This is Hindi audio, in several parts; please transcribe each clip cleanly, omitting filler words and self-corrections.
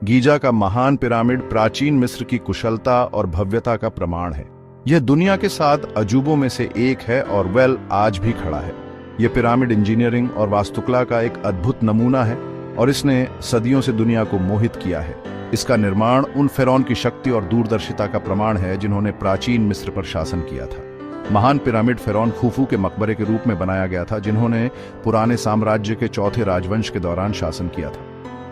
गीजा का महान पिरामिड प्राचीन मिस्र की कुशलता और भव्यता का प्रमाण है। यह दुनिया के 7 अजूबों में से एक है और आज भी खड़ा है। यह पिरामिड इंजीनियरिंग और वास्तुकला का एक अद्भुत नमूना है और इसने सदियों से दुनिया को मोहित किया है। इसका निर्माण उन फिरौन की शक्ति और दूरदर्शिता का प्रमाण है जिन्होंने प्राचीन मिस्र पर शासन किया था। महान पिरामिड फिरौन खुफू के मकबरे के रूप में बनाया गया था, जिन्होंने पुराने साम्राज्य के चौथे राजवंश के दौरान शासन किया था।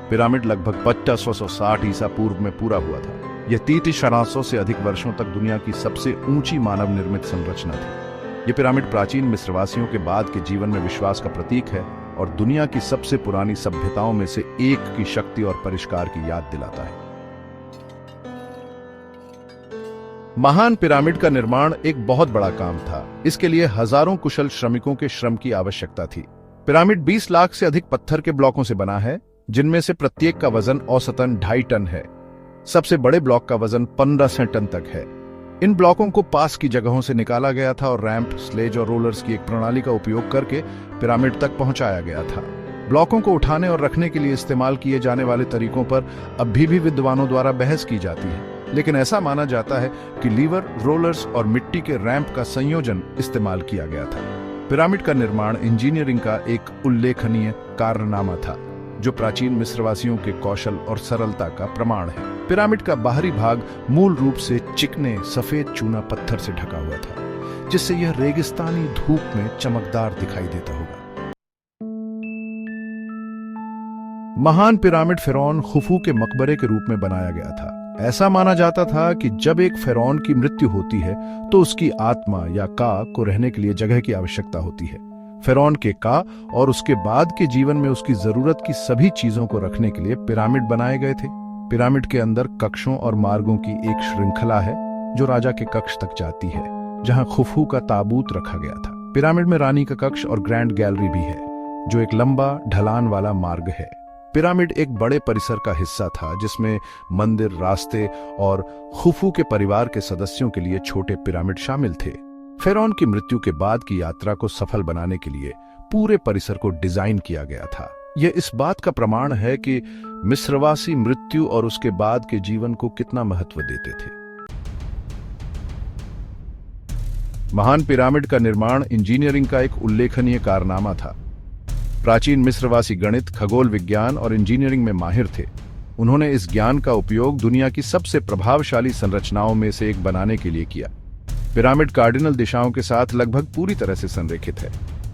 पिरामिड लगभग 2560 ईसा पूर्व में पूरा हुआ था। यह 3300 से अधिक वर्षों तक दुनिया की सबसे ऊंची मानव निर्मित संरचना थी। यह पिरामिड प्राचीन मिस्रवासियों के बाद के जीवन में विश्वास का प्रतीक है और दुनिया की सबसे पुरानी सभ्यताओं में से एक की शक्ति और परिष्कार की याद दिलाता है। महान पिरामिड का निर्माण एक बहुत बड़ा काम था। इसके लिए हजारों कुशल श्रमिकों के श्रम की आवश्यकता थी। पिरामिड 20 लाख से अधिक पत्थर के ब्लॉकों से बना है, जिनमें से प्रत्येक का वजन औसतन 2.5 टन है। सबसे बड़े ब्लॉक का वजन 1500 टन तक है। इन ब्लॉकों को पास की जगहों से निकाला गया था और रैंप, स्लेज और रोलर्स की एक प्रणाली का उपयोग करके पिरामिड तक पहुंचाया गया था। ब्लॉकों को उठाने और रखने के लिए इस्तेमाल किए जाने वाले तरीकों पर अभी भी विद्वानों द्वारा बहस की जाती है, लेकिन ऐसा माना जाता है कि लीवर, रोलर्स और मिट्टी के रैंप का संयोजन इस्तेमाल किया गया था। पिरामिड का निर्माण इंजीनियरिंग का एक उल्लेखनीय कारनामा था, जो प्राचीन मिस्रवासियों के कौशल और सरलता का प्रमाण है। पिरामिड का बाहरी भाग मूल रूप से चिकने सफेद चूना पत्थर से ढका हुआ था, जिससे यह रेगिस्तानी धूप में चमकदार दिखाई देता होगा। महान पिरामिड फिरौन खुफू के मकबरे के रूप में बनाया गया था। ऐसा माना जाता था कि जब एक फिरौन की मृत्यु होती है तो उसकी आत्मा या का को रहने के लिए जगह की आवश्यकता होती है। फिरौन के का और उसके बाद के जीवन में उसकी जरूरत की सभी चीजों को रखने के लिए पिरामिड बनाए गए थे। पिरामिड के अंदर कक्षों और मार्गों की एक श्रृंखला है जो राजा के कक्ष तक जाती है, जहां खुफू का ताबूत रखा गया था। पिरामिड में रानी का कक्ष और ग्रैंड गैलरी भी है, जो एक लंबा ढलान वाला मार्ग है। पिरामिड एक बड़े परिसर का हिस्सा था, जिसमें मंदिर, रास्ते और खुफू के परिवार के सदस्यों के लिए छोटे पिरामिड शामिल थे। फिरौन की मृत्यु के बाद की यात्रा को सफल बनाने के लिए पूरे परिसर को डिजाइन किया गया था। यह इस बात का प्रमाण है कि मिस्रवासी मृत्यु और उसके बाद के जीवन को कितना महत्व देते थे। महान पिरामिड का निर्माण इंजीनियरिंग का एक उल्लेखनीय कारनामा था। प्राचीन मिस्रवासी गणित, खगोल विज्ञान और इंजीनियरिंग में माहिर थे। उन्होंने इस ज्ञान का उपयोग दुनिया की सबसे प्रभावशाली संरचनाओं में से एक बनाने के लिए किया। पिरामिड कार्डिनल दिशाओं के साथ लगभग पूरी तरह से संरेखित है।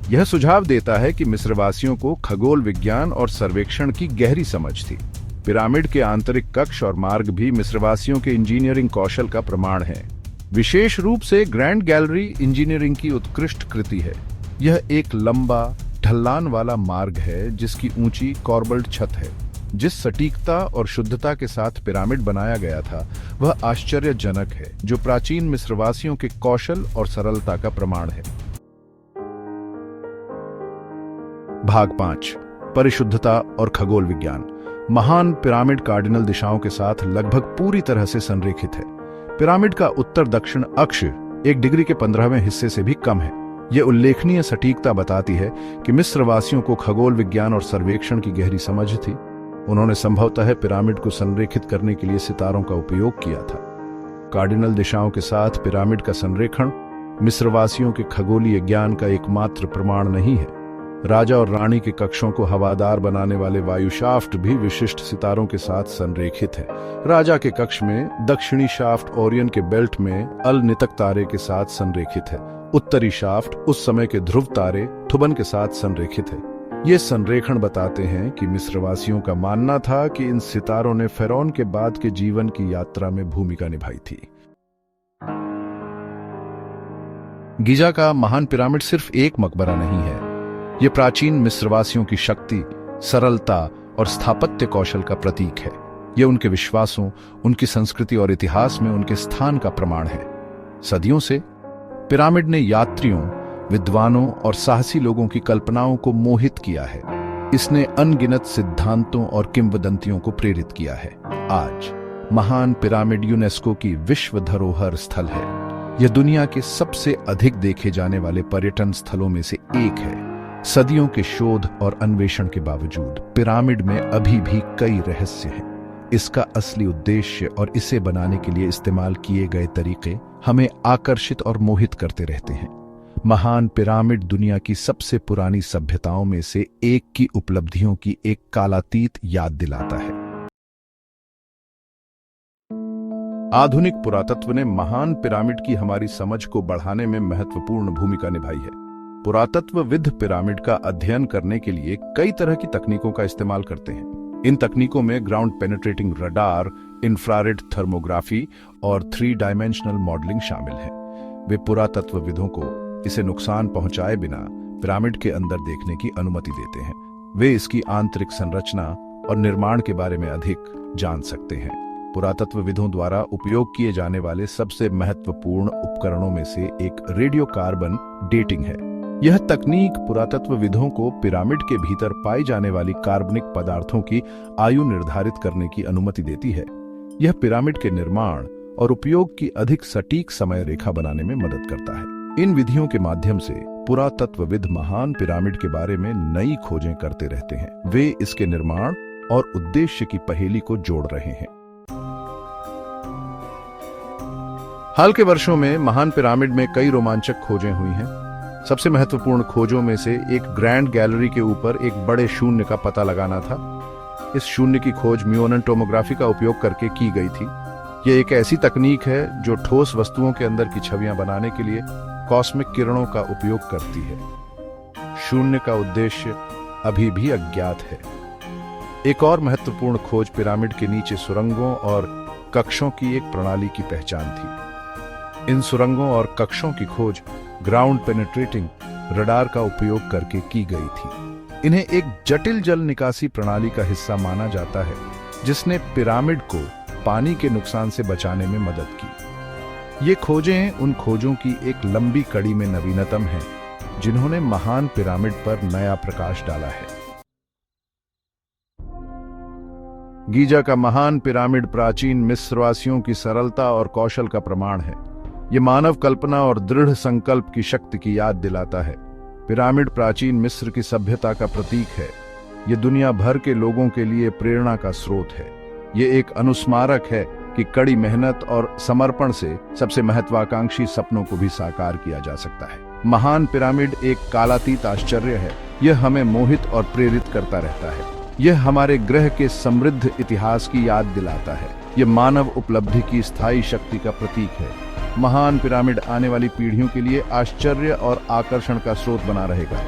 यह सुझाव देता है कि मिस्रवासियों को खगोल विज्ञान और सर्वेक्षण की गहरी समझ थी। पिरामिड के आंतरिक कक्ष और मार्ग भी मिस्रवासियों के इंजीनियरिंग कौशल का प्रमाण है। विशेष रूप से ग्रैंड गैलरी इंजीनियरिंग की उत्कृष्ट कृति है। यह एक लंबा ढलान वाला मार्ग है जिसकी ऊंची कॉर्बल्ड छत है। जिस सटीकता और शुद्धता के साथ पिरामिड बनाया गया था वह आश्चर्यजनक है, जो प्राचीन मिस्रवासियों के कौशल और सरलता का प्रमाण है। भाग 5, परिशुद्धता और खगोल विज्ञान। महान पिरामिड कार्डिनल दिशाओं के साथ लगभग पूरी तरह से संरेखित है। पिरामिड का उत्तर दक्षिण अक्ष 1 डिग्री के 15वें हिस्से से भी कम है। यह उल्लेखनीय सटीकता बताती है कि मिस्रवासियों को खगोल विज्ञान और सर्वेक्षण की गहरी समझ थी। उन्होंने संभवतः पिरामिड को संरेखित करने के लिए सितारों का उपयोग किया था। कार्डिनल दिशाओं के साथ पिरामिड का संरेखण मिस्रवासियों के खगोलीय ज्ञान का एकमात्र प्रमाण नहीं है। राजा और रानी के कक्षों को हवादार बनाने वाले वायुशाफ्ट भी विशिष्ट सितारों के साथ संरेखित है। राजा के कक्ष में दक्षिणी शाफ्ट ओरियन के बेल्ट में अल नितक तारे के साथ संरेखित है। उत्तरी शाफ्ट उस समय के ध्रुव तारे थुबन के साथ संरेखित है। ये संरेखण बताते हैं कि मिस्रवासियों का मानना था कि इन सितारों ने फिरौन के बाद के जीवन की यात्रा में भूमिका निभाई थी। गीजा का महान पिरामिड सिर्फ एक मकबरा नहीं है। यह प्राचीन मिस्रवासियों की शक्ति, सरलता और स्थापत्य कौशल का प्रतीक है। यह उनके विश्वासों, उनकी संस्कृति और इतिहास में उनके स्थान का प्रमाण है। सदियों से पिरामिड ने यात्रियों, विद्वानों और साहसी लोगों की कल्पनाओं को मोहित किया है। इसने अनगिनत सिद्धांतों और किंवदंतियों को प्रेरित किया है। आज महान पिरामिड यूनेस्को की विश्व धरोहर स्थल है। यह दुनिया के सबसे अधिक देखे जाने वाले पर्यटन स्थलों में से एक है। सदियों के शोध और अन्वेषण के बावजूद पिरामिड में अभी भी कई रहस्य हैं। इसका असली उद्देश्य और इसे बनाने के लिए इस्तेमाल किए गए तरीके हमें आकर्षित और मोहित करते रहते हैं। महान पिरामिड दुनिया की सबसे पुरानी सभ्यताओं में से एक की उपलब्धियों की एक कालातीत याद दिलाता है। आधुनिक पुरातत्व ने महान पिरामिड की हमारी समझ को बढ़ाने में महत्वपूर्ण भूमिका निभाई है। पुरातत्वविद पिरामिड का अध्ययन करने के लिए कई तरह की तकनीकों का इस्तेमाल करते हैं। इन तकनीकों में ground penetrating radar, infrared thermography और 3 डायमेंशनल मॉडलिंग शामिल है। वे पुरातत्वविदों को इसे नुकसान पहुंचाए बिना पिरामिड के अंदर देखने की अनुमति देते हैं। वे इसकी आंतरिक संरचना और निर्माण के बारे में अधिक जान सकते हैं। पुरातत्वविदों द्वारा उपयोग किए जाने वाले सबसे महत्वपूर्ण उपकरणों में से एक रेडियोकार्बन डेटिंग है। यह तकनीक पुरातत्वविदों को पिरामिड के भीतर पाई जाने वाली कार्बनिक पदार्थों की आयु निर्धारित करने की अनुमति देती है। यह पिरामिड के निर्माण और उपयोग की अधिक सटीक समय रेखा बनाने में मदद करता है। इन विधियों के माध्यम से पुरातत्वविद महान पिरामिड के बारे में नई खोजें करते रहते हैं। वे इसके निर्माण और उद्देश्य की पहेली को जोड़ रहे हैं। हाल के वर्षों में महान पिरामिड में कई रोमांचक खोजें हुई हैं। सबसे महत्वपूर्ण खोजों में से एक ग्रैंड गैलरी के ऊपर एक बड़े शून्य का पता लगाना था। इस शून्य की खोज म्यूओनन टोमोग्राफी का उपयोग करके की गई थी। यह एक ऐसी तकनीक है जो ठोस वस्तुओं के अंदर की छवियां बनाने के लिए कॉस्मिक किरणों का उपयोग करती है। शून्य का उद्देश्य अभी भी अज्ञात है। एक और महत्वपूर्ण खोज पिरामिड के नीचे सुरंगों और कक्षों की एक प्रणाली की पहचान थी। इन सुरंगों और कक्षों की खोज ग्राउंड पेनिट्रेटिंग रडार का उपयोग करके की गई थी। इन्हें एक जटिल जल निकासी प्रणाली का हिस्सा माना जाता है, जिसने पिरामिड को पानी के नुकसान से बचाने में मदद की। ये खोजें उन खोजों की एक लंबी कड़ी में नवीनतम हैं, जिन्होंने महान पिरामिड पर नया प्रकाश डाला है। गीजा का महान पिरामिड प्राचीन मिस्रवासियों की सरलता और कौशल का प्रमाण है। ये मानव कल्पना और दृढ़ संकल्प की शक्ति की याद दिलाता है। पिरामिड प्राचीन मिस्र की सभ्यता का प्रतीक है। ये दुनिया भर के लोगों के लिए प्रेरणा का स्रोत है। ये एक अनुस्मारक है कि कड़ी मेहनत और समर्पण से सबसे महत्वाकांक्षी सपनों को भी साकार किया जा सकता है। महान पिरामिड एक कालातीत आश्चर्य है। यह हमें मोहित और प्रेरित करता रहता है। यह हमारे ग्रह के समृद्ध इतिहास की याद दिलाता है। यह मानव उपलब्धि की स्थायी शक्ति का प्रतीक है। महान पिरामिड आने वाली पीढ़ियों के लिए आश्चर्य और आकर्षण का स्रोत बना रहेगा।